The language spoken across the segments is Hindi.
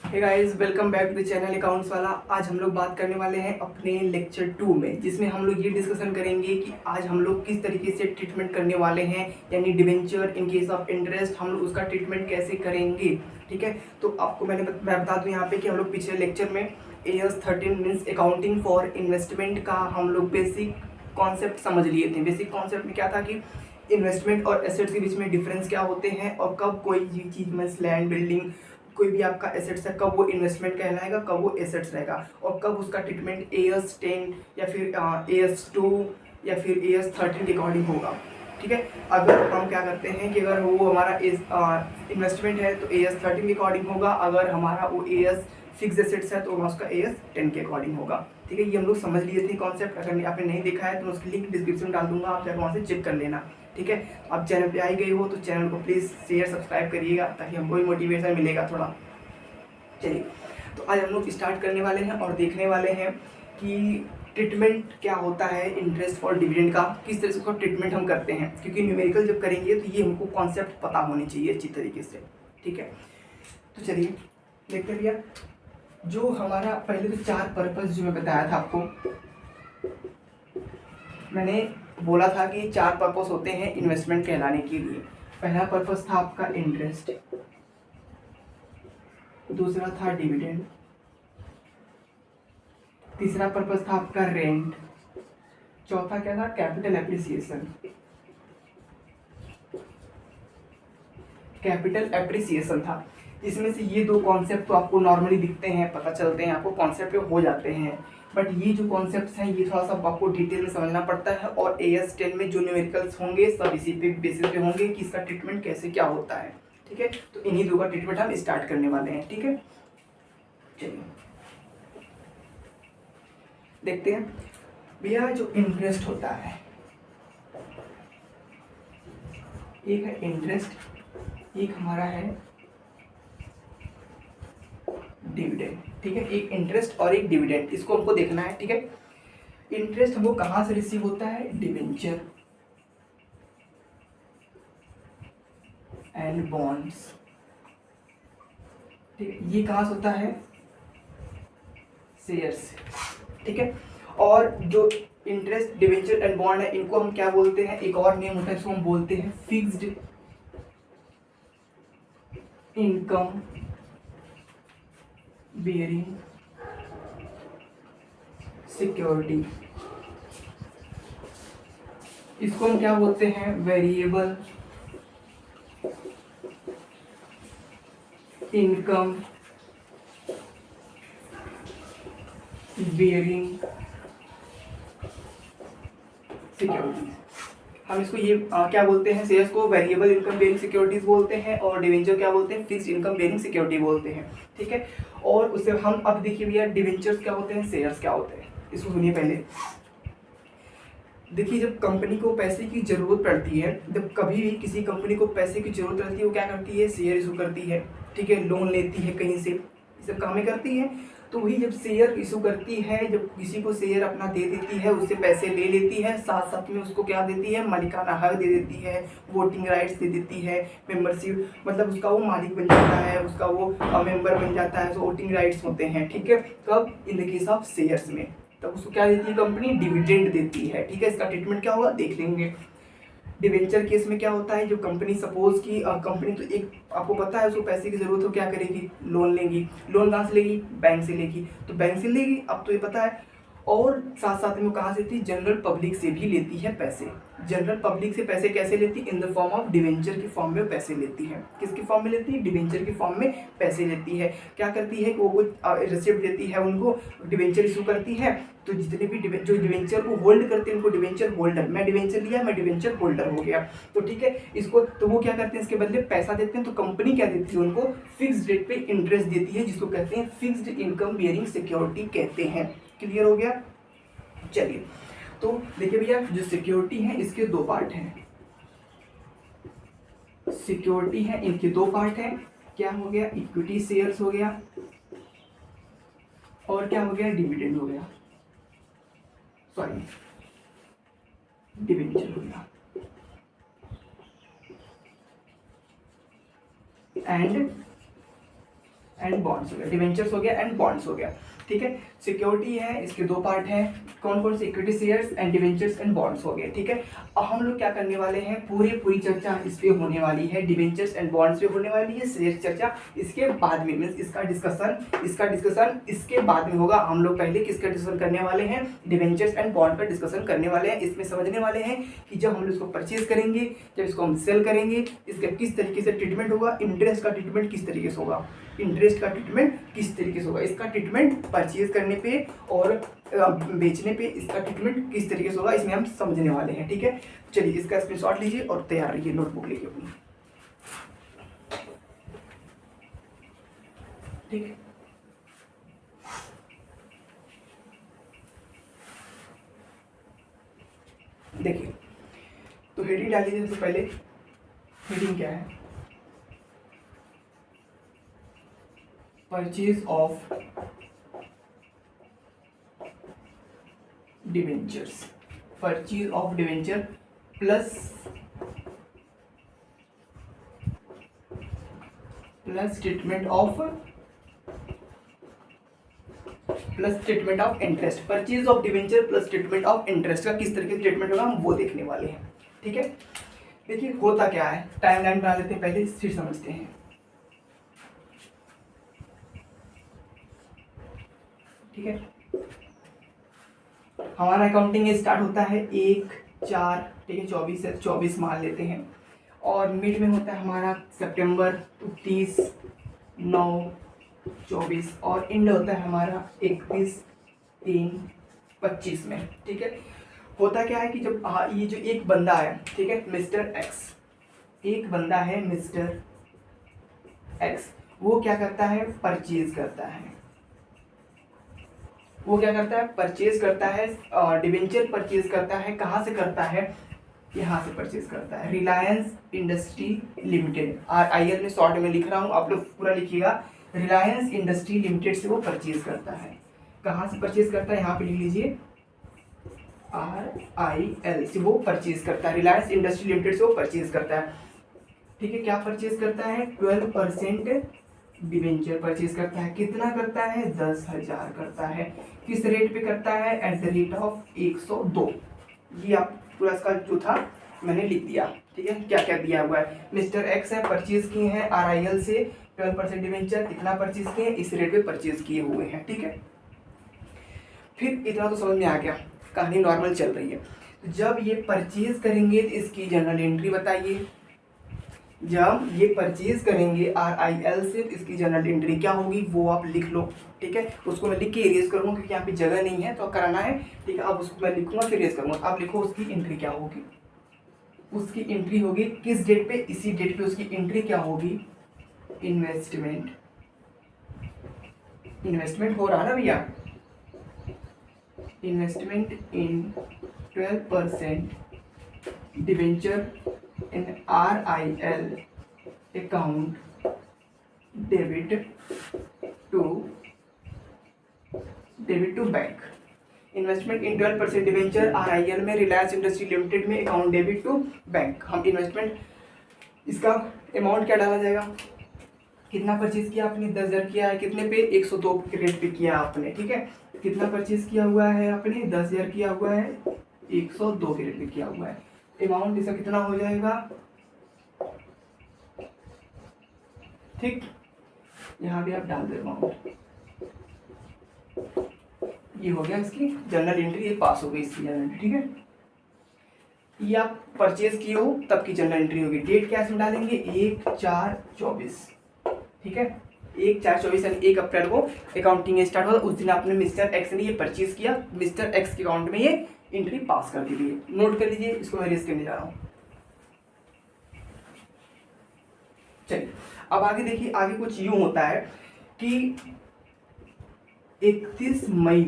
Hey guys, welcome back to the channel accounts वाला। आज हम लोग बात करने वाले हैं अपने लेक्चर 2 में, जिसमें हम लोग ये डिस्कशन करेंगे कि आज हम लोग किस तरीके से ट्रीटमेंट करने वाले हैं, यानी debenture in case of interest हम लोग उसका ट्रीटमेंट कैसे करेंगे। ठीक है, तो आपको मैं बता दूं यहाँ पे कि हम लोग पिछले लेक्चर में AS 13 means accounting for investment का हम लोग बेसिक कॉन्सेप्ट समझ लिए थे। बेसिक कॉन्सेप्ट में क्या था कि इन्वेस्टमेंट और एसेट्स के बीच में डिफरेंस क्या होते हैं और कब कोई भी चीज़ में लैंड बिल्डिंग कोई भी आपका एसेट्स है कब वो इन्वेस्टमेंट कहलाएगा, कब वो एसेट्स रहेगा और कब उसका ट्रीटमेंट AS 10 या फिर AS 2 या फिर AS 13 के अकॉर्डिंग होगा। ठीक है, अगर हम क्या करते हैं कि अगर वो हमारा इन्वेस्टमेंट है तो AS 13 के अकॉर्डिंग होगा, अगर हमारा वो AS फिक्स एसेट्स है तो उसका AS 10 के अकॉर्डिंग होगा। ठीक है, ये हम लोग समझ लिए थे कॉन्सेप्ट। अगर आपने नहीं देखा है तो मैं उसकी लिंक डिस्क्रिप्शन में डाल दूंगा, आप जाकर वहाँ से चेक कर लेना। ठीक है, आप चैनल पे आई गए हो तो चैनल को प्लीज़ शेयर सब्सक्राइब करिएगा ताकि हमको भी मोटिवेशन मिलेगा थोड़ा। चलिए, तो आज हम लोग स्टार्ट करने वाले हैं और देखने वाले हैं कि ट्रीटमेंट क्या होता है इंटरेस्ट और डिविडेंड का, किस तरह से उसका ट्रीटमेंट हम करते हैं। क्योंकि न्यूमेरिकल जब करेंगे तो ये हमको कॉन्सेप्ट पता होने चाहिए अच्छी तरीके से। ठीक है, तो चलिए देखते हैं भैया। जो हमारा पहले तो 4 पर्पस जो मैं बताया था आपको, मैंने बोला था कि 4 पर्पस होते हैं इन्वेस्टमेंट कहलाने के लिए। पहला पर्पस था आपका इंटरेस्ट, दूसरा था डिविडेंड, तीसरा पर्पस था आपका रेंट, चौथा क्या था, कैपिटल एप्रिसिएशन। कैपिटल एप्रिसिएशन था। इसमें से ये 2 कॉन्सेप्ट तो आपको नॉर्मली दिखते हैं, पता चलते हैं, आपको कॉन्सेप्ट हो जाते हैं। बट ये जो कॉन्सेप्ट्स हैं ये थोड़ा सा आपको डिटेल में समझना पड़ता है और AS 10 में जो न्यूमेरिकल्स होंगे सब इसी पे बेसिस पे होंगे कि इसका ट्रीटमेंट कैसे क्या होता है। ठीक है, तो इन्हीं 2 का ट्रीटमेंट हम स्टार्ट करने वाले हैं। ठीक है, चलिए देखते हैं भैया। जो इंटरेस्ट होता है, एक है इंटरेस्ट, एक हमारा है डिविडेंड। ठीक है, एक इंटरेस्ट और एक डिविडेंड, इसको हमको देखना है। ठीक है, इंटरेस्ट हमको कहाँ से रिसीव होता है, डिवेंचर एंड बॉन्ड्स। ठीक है, ये कहाँ से होता है, शेयर्स। ठीक है, और जो इंटरेस्ट डिवेंचर एंड बॉन्ड है इनको हम क्या बोलते हैं, एक और नेम होता है इसको हम बोलते हैं फिक्स्ड इनकम बेयरिंग सिक्योरिटी। इसको हम क्या बोलते हैं, वेरिएबल इनकम बेयरिंग सिक्योरिटीज। हम इसको ये क्या बोलते हैं, शेयर्स को वेरिएबल इनकम बेयरिंग सिक्योरिटीज बोलते हैं और डिवेंचर क्या बोलते हैं, फिक्स्ड इनकम बेयरिंग सिक्योरिटी बोलते हैं। ठीक है, और उससे हम अब देखिए भैया डिवेंचर्स क्या होते हैं, शेयर्स क्या होते हैं, इसको सुनिए पहले। देखिए, जब कंपनी को पैसे की जरूरत पड़ती है, जब कभी भी किसी कंपनी को पैसे की जरूरत रहती है वो क्या करती है, शेयर इशू करती है। ठीक है, लोन लेती है कहीं से, ये सब कामें करती है। तो वही जब शेयर इशू करती है, जब किसी को शेयर अपना दे देती है, उससे पैसे ले लेती है, साथ साथ में उसको क्या देती है, मालिकाना हक दे देती है, वोटिंग राइट्स दे देती है, मेंबरशिप, मतलब उसका वो मालिक बन जाता है, उसका वो मेंबर बन जाता है, तो वोटिंग राइट्स होते हैं। ठीक है, कब, in the case of shares में, तब उसको क्या देती है कंपनी, डिविडेंड देती है। ठीक है, इसका ट्रीटमेंट क्या होगा देख लेंगे। डिवेंचर केस में क्या होता है, जो कंपनी सपोज की कंपनी तो एक आपको पता है उसको पैसे की जरूरत हो, क्या करेगी, लोन लेगी। लोन कहाँ से लेगी, बैंक से लेगी, तो बैंक से लेगी, अब तो ये पता है। और साथ साथ में वो कहाँ से लेती है, जनरल पब्लिक से भी लेती है पैसे। जनरल पब्लिक से पैसे कैसे लेती है, in the form of debenture के फॉर्म में पैसे लेती है। किसके फॉर्म में लेती है, डिवेंचर के फॉर्म में पैसे लेती है। क्या करती है, वो कुछ रिसिप्ट देती है उनको, डिवेंचर इशू करती है, तो जितने भी जो डिवेंचर को होल्ड करते हैं उनको डिवेंचर होल्डर, मैं डिवेंचर लिया मैं डिवेंचर होल्डर हो गया, तो ठीक है। इसको तो वो क्या करते हैं, इसके बदले पैसा देते हैं, तो कंपनी क्या देती है उनको, फिक्स्ड रेट पे इंटरेस्ट देती है, जिसको कहते हैं फिक्स्ड इनकम बेयरिंग सिक्योरिटी कहते हैं। क्लियर हो गया, चलिए। तो देखिए भैया, जो सिक्योरिटी है इसके 2 पार्ट हैं। सिक्योरिटी है, इनके 2 पार्ट हैं। क्या हो गया, इक्विटी शेयर्स हो गया और क्या हो गया, डिविडेंड हो गया, सॉरी डिवेंचर हो गया। एंड बॉन्ड्स हो गया, डिवेंचर्स हो गया एंड बॉन्ड्स हो गया, ठीक है। सिक्योरिटी है, इसके दो पार्ट हैं, कौन कौन से, equity shares and debentures and bonds हो गए, ठीक है। अब हम लोग क्या करने वाले हैं, पूरी चर्चा इस पे होने वाली है, डिवेंचर्स एंड बॉन्ड्स पे होने वाली है, शेयर चर्चा इसके बाद में, मीन्स इसका डिस्कशन इसके बाद में होगा। हम लोग पहले किसका डिस्कशन करने वाले हैं, डिवेंचर्स एंड बॉन्ड का डिस्कशन करने वाले हैं। इसमें समझने वाले हैं कि जब हम लोग इसको परचेज करेंगे, जब इसको हम सेल करेंगे, इसका किस तरीके से ट्रीटमेंट होगा, इंटरेस्ट का ट्रीटमेंट किस तरीके से होगा, इसका ट्रीटमेंट परचेज करने पे और बेचने पे इसका ट्रीटमेंट किस तरीके से होगा, इसमें हम समझने वाले हैं, ठीक है। चलिए इसका स्क्रीनशॉट लीजिए और तैयार रहिए नोटबुक लेके अपनी, ठीक है। देखिए तो हेडिंग डाल लीजिए। सबसे पहले हेडिंग क्या है, purchase of debentures, purchase of debenture plus treatment of interest, purchase of debenture plus treatment of interest का किस तरीके से ट्रीटमेंट होगा हम वो देखने वाले हैं, ठीक है। देखिए होता क्या है, टाइमलाइन बना लेते हैं पहले, फिर समझते हैं, ठीक है। हमारा अकाउंटिंग स्टार्ट होता है 1/4, ठीक है, 24 से 24 मान लेते हैं, और मिड में होता है हमारा सितंबर 30/9/24, और एंड होता है हमारा 31/3/25 में, ठीक है। होता क्या है कि जब ये जो एक बंदा है, ठीक है, मिस्टर एक्स, एक बंदा है मिस्टर एक्स, वो क्या करता है, परचेज करता है, परचेज करता है, डिवेंचर परचेज करता है, कहाँ से करता है, यहाँ से परचेज करता है, रिलायंस इंडस्ट्री लिमिटेड, RIL में शॉर्ट में लिख रहा हूँ, आप लोग पूरा लिखिएगा, रिलायंस इंडस्ट्री लिमिटेड से वो परचेज करता है। कहाँ से परचेज करता है, यहाँ पे लिख लीजिए, RIL से वो परचेज करता है, रिलायंस इंडस्ट्री लिमिटेड से वो परचेज करता है, ठीक है। क्या परचेज करता है, 12% डिवेंचर परचेज करता है, कितना करता है, 10,000 करता है, किस रेट पे करता है, एट द रेट ऑफ 102। ये आप पूरा इसका जो था मैंने लिख दिया, ठीक है। क्या क्या दिया हुआ है, मिस्टर एक्स है, परचेज किए हैं RIL से 12% डिवेंचर, इतना परचेज किए, इस रेट पे परचेज किए हुए हैं, ठीक है। फिर इतना तो समझ में आ गया, कहानी नॉर्मल चल रही है। जब ये परचेज करेंगे तो इसकी जनरल एंट्री बताइए, जब ये परचेज करेंगे RIL से तो इसकी जनरल एंट्री क्या होगी वो आप लिख लो, ठीक है। उसको मैं लिख के इरेज करूँगा क्योंकि यहाँ पे जगह नहीं है तो कराना है, ठीक है। अब उसको मैं लिखूंगा फिर इरेज करूँगा, आप लिखो उसकी एंट्री क्या होगी, उसकी एंट्री होगी किस डेट पे, इसी डेट पे उसकी एंट्री क्या होगी, इन्वेस्टमेंट हो रहा है ना भैया, investment in 12% debenture in RIL account debit to bank, investment in 12% debenture RIL में, रिलायंस इंडस्ट्री लिमिटेड में, अकाउंट डेबिट टू बैंक। हम इन्वेस्टमेंट, इसका अमाउंट क्या डाला जाएगा, कितना परचेज किया आपने, 10,000 किया है, कितने पे, 102 के रेट पे किया आपने, ठीक है। कितना परचेज किया हुआ है आपने, 10,000 किया हुआ है, 102 के रेट पे किया हुआ है, अमाउंट इसका कितना हो जाएगा, ठीक। यहाँ भी आप डाल दे अमाउंट, ये हो गया इसकी जनरल एंट्री, ये पास हो गई इसकी जनरल एंट्री, ठीक है। ये आप परचेज किए हो तब की जनरल एंट्री होगी, डेट क्या इसमें डालेंगे, 1/4/24, ठीक है। 1/4/24 यानी 1 अप्रैल को अकाउंटिंग स्टार्ट हुआ, उस दिन आपने मिस्टर एक्स ने ये परचेज किया, मिस्टर एक्स के अकाउंट में ये एंट्री पास कर दीजिए, नोट कर लीजिए, इसको मैं रेज करने जा रहा हूँ। चलिए अब आगे देखिए, आगे कुछ यूं होता है कि 31 मई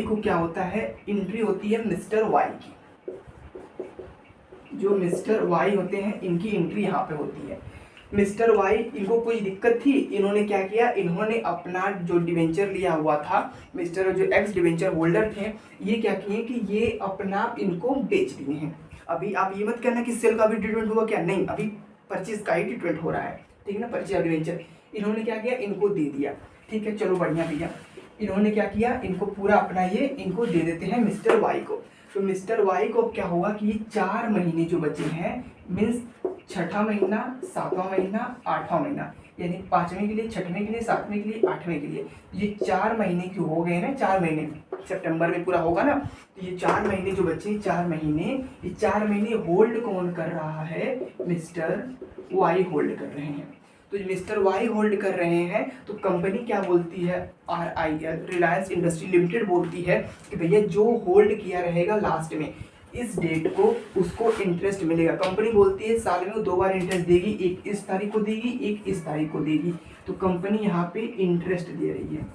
को क्या होता है, एंट्री होती है मिस्टर वाई की, जो मिस्टर वाई होते हैं इनकी एंट्री यहाँ पे होती है। मिस्टर वाई, इनको कोई दिक्कत थी, इन्होंने क्या किया, इन्होंने अपना जो डिवेंचर लिया हुआ था, मिस्टर जो एक्स डिवेंचर होल्डर थे, ये क्या किए कि ये अपना इनको बेच दिए हैं। अभी आप ये मत कहना कि सेल का भी ट्रीटमेंट हुआ क्या, नहीं, अभी परचेज का ही ट्रीटमेंट हो रहा है, ठीक है ना, परचेज ऑफ डिवेंचर। इन्होंने क्या किया, इनको दे दिया, ठीक है, चलो बढ़िया भैया। इन्होंने क्या किया, इनको पूरा अपना ये इनको दे देते हैं मिस्टर वाई को। तो मिस्टर वाई को अब क्या होगा कि ये 4 महीने जो बचे हैं, मीन्स छठा महीना, 7वां महीना, 8वां महीना, यानी 5वें के लिए, 6वें के लिए, 7वें के लिए, 8वें के लिए, ये 4 महीने जो हो गए ना, 4 महीने सितंबर में पूरा होगा ना, तो ये 4 महीने जो बचे, 4 महीने, ये 4 महीने होल्ड कौन कर रहा है, मिस्टर वाई होल्ड कर रहे हैं। तो मिस्टर वाई होल्ड कर रहे हैं, तो कंपनी क्या बोलती है, RIL रिलायंस इंडस्ट्री लिमिटेड बोलती है कि भैया जो होल्ड किया रहेगा लास्ट में इस डेट को, उसको इंटरेस्ट मिलेगा। कंपनी बोलती है साल में वो 2 बार इंटरेस्ट देगी, एक इस तारीख को देगी, एक इस तारीख को देगी। तो कंपनी यहाँ पे इंटरेस्ट दे रही है,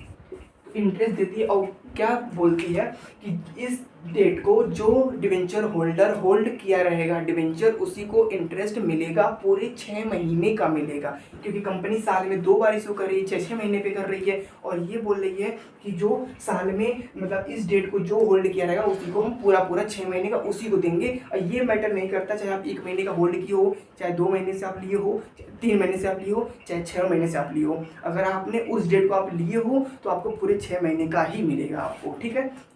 इंटरेस्ट देती है, और क्या बोलती है कि इस डेट को जो डिवेंचर होल्डर होल्ड किया रहेगा डिवेंचर, उसी को इंटरेस्ट मिलेगा, पूरे 6 महीने का मिलेगा, क्योंकि कंपनी साल में 2 बार इशू कर रही है, 6-6 महीने पे कर रही है, और ये बोल रही है कि जो साल में मतलब इस डेट को जो होल्ड किया रहेगा उसी को हम पूरा 6 महीने का उसी को देंगे। और ये मैटर नहीं करता चाहे आप 1 महीने का होल्ड किए हो, चाहे 2 महीने से आप लिए हो, 3 महीने से आप लिए हो, चाहे 6 महीने से आप लिए हो, अगर आपने उस डेट को आप लिए हो तो आपको पूरे 6 महीने का ही मिलेगा आपको, ठीक है।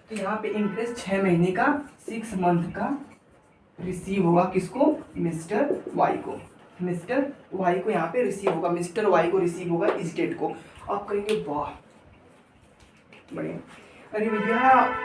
तो यहाँ पे इंटरेस्ट 6 महीने का 6 मंथ का रिसीव होगा, किसको, मिस्टर वाई को। मिस्टर वाई को यहाँ पे रिसीव होगा, मिस्टर वाई को रिसीव होगा इस डेट को। आप कहेंगे वाह बढ़िया, अरे भैया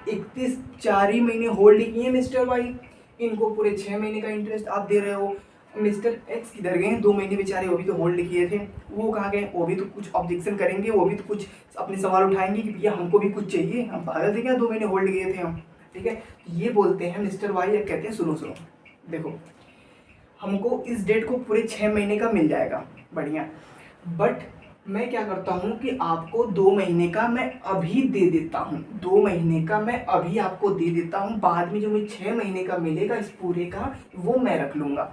31 4 ही महीने होल्ड किए मिस्टर वाई, इनको पूरे 6 महीने का इंटरेस्ट आप दे रहे हो। मिस्टर एक्स किधर गए, 2 महीने बेचारे, वो भी तो होल्ड किए थे, वो कहाँ गए, वो भी तो कुछ ऑब्जेक्शन करेंगे, वो भी तो कुछ अपने सवाल उठाएंगे कि भैया हमको भी कुछ चाहिए, हम पागल थे क्या, 2 महीने होल्ड किए थे हम, ठीक है। ये बोलते हैं मिस्टर वाई, कहते हैं सुनो सुनो देखो, हमको इस डेट को पूरे 6 महीने का मिल जाएगा, बढ़िया, बट मैं क्या करता हूँ कि आपको 2 महीने का मैं अभी दे देता हूँ, 2 महीने का मैं अभी आपको दे देता हूँ, बाद में जो मुझे 6 महीने का मिलेगा इस पूरे का, वो मैं रख लूँगा।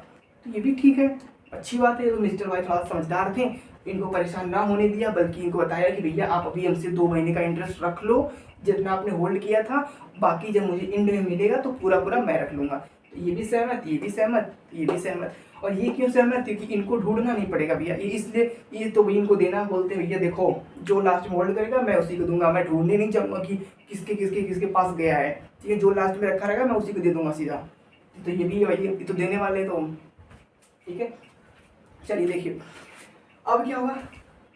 तो ये भी ठीक है, अच्छी बात है। तो मिस्टर वाई थोड़ा समझदार थे, इनको परेशान ना होने दिया, बल्कि इनको बताया कि भैया आप अभी हमसे 2 महीने का इंटरेस्ट रख लो, जितना आपने होल्ड किया था, बाकी जब मुझे एंड में मिलेगा तो पूरा मैं रख लूँगा। तो ये भी सहमत, ये भी सहमत, ये भी सहमत। और ये क्यों सहमत, क्योंकि इनको ढूंढना नहीं पड़ेगा भैया, ये इसलिए ये तो इनको देना, बोलते हैं भैया देखो जो लास्ट में होल्ड करेगा मैं उसी को दूंगा, मैं ढूंढने नहीं चाहूँगा कि किसके पास गया है, ठीक है, जो लास्ट में रखा रहेगा मैं उसी को दे दूंगा सीधा। तो ये भी वही तो देने वाले, तो ठीक है। चलिए देखिए अब क्या होगा,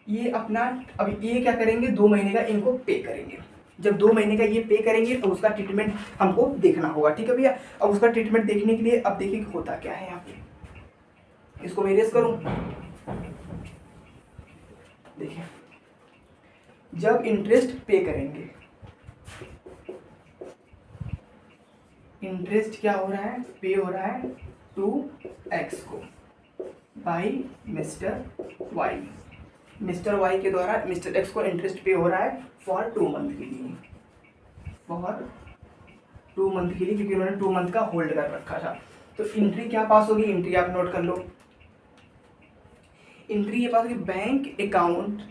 ये अपना अब ये क्या करेंगे, 2 महीने का इनको पे करेंगे। जब 2 महीने का ये पे करेंगे तो उसका ट्रीटमेंट हमको देखना होगा, ठीक है भैया। अब उसका ट्रीटमेंट देखने के लिए अब देखिए होता क्या है यहाँ पे, इसको मैं इरेज करूं, देखिए जब इंटरेस्ट पे करेंगे, इंटरेस्ट क्या हो रहा है, पे हो रहा है 2x को by mister y, mister y के द्वारा मिस्टर एक्स को इंटरेस्ट पे हो रहा है फॉर 2 मंथ के लिए, फॉर 2 मंथ के लिए, क्योंकि उन्होंने 2 मंथ का होल्ड कर रखा था। तो एंट्री क्या पास होगी, एंट्री आप नोट कर लो, एंट्री ये पास होगी बैंक अकाउंट,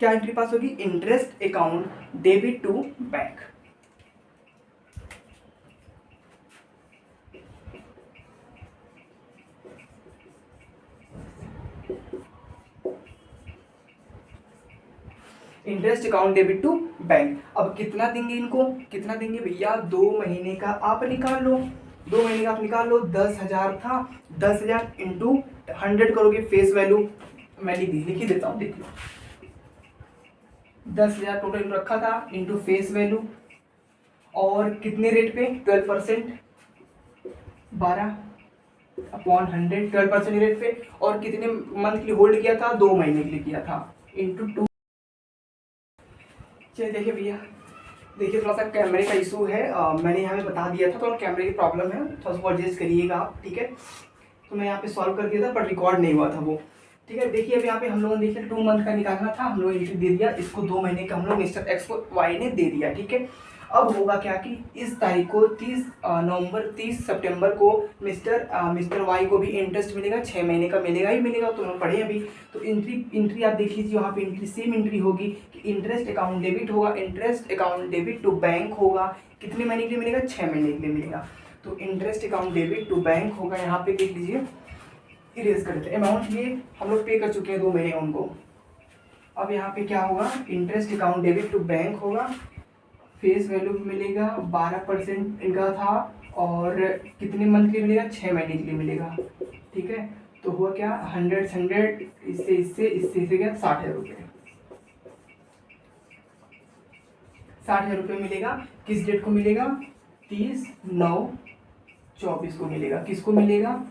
क्या एंट्री पास होगी, interest account debit to bank. Interest account debit to bank. अब कितना देंगे इनको, कितना देंगे भैया, 2 महीने का आप निकाल लो, 2 महीने का आप निकाल लो, 10,000 था, 10,000 इंटू 100 करोगे फेस वैल्यू, मैं लिख ही देता हूँ, देख लो 10,000 टोटल रखा था इंटू फेस वैल्यू, और कितने रेट पे, 12%, 12/100 12% रेट पे, और कितने मंथ के लिए होल्ड किया था, 2 महीने के लिए किया था, इंटू 2। चलिए देखिए भैया, देखिए थोड़ा सा कैमरे का इशू है, मैंने यहाँ पे बता दिया था, थोड़ा कैमरे की प्रॉब्लम है, थोड़ा सा एडजस्ट करिएगा आप, ठीक है। तो मैं यहाँ पे सॉल्व कर दिया था पर रिकॉर्ड नहीं हुआ था वो, ठीक है। देखिए अब यहाँ पे हम लोगों ने देखिए 2 मंथ का निकालना था, हम लोग एंट्री दे दिया, इसको 2 महीने का हम लोग मिस्टर एक्स को वाई ने दे दिया, ठीक है। अब होगा क्या कि इस तारीख को 30 सितंबर को मिस्टर वाई को भी इंटरेस्ट मिलेगा, 6 महीने का मिलेगा ही मिलेगा, तो हम पढ़े अभी। तो एंट्री आप देख लीजिए, वहाँ पे एंट्री सेम एंट्री होगी कि इंटरेस्ट अकाउंट डेबिट होगा, interest account debit to bank होगा, कितने महीने के लिए मिलेगा, 6 महीने के लिए मिलेगा। तो interest account debit to bank होगा, यहाँ पे देख लीजिए इरेज कर देते हैं। अमाउंट ये हम लोग पे कर चुके हैं 2 महीने का उनको। अब यहाँ पे क्या होगा, interest account debit to bank होगा, फेस वैल्यू मिलेगा 12% इनका था, और कितने मंथ के लिए मिलेगा, 6 महीने के लिए मिलेगा। ठीक है, तो हुआ क्या, 100 इससे क्या 60,000 रुपये, 60,000 रुपये मिलेगा। किस डेट को मिलेगा, 30/9/24 को मिलेगा। किसको मिलेगा,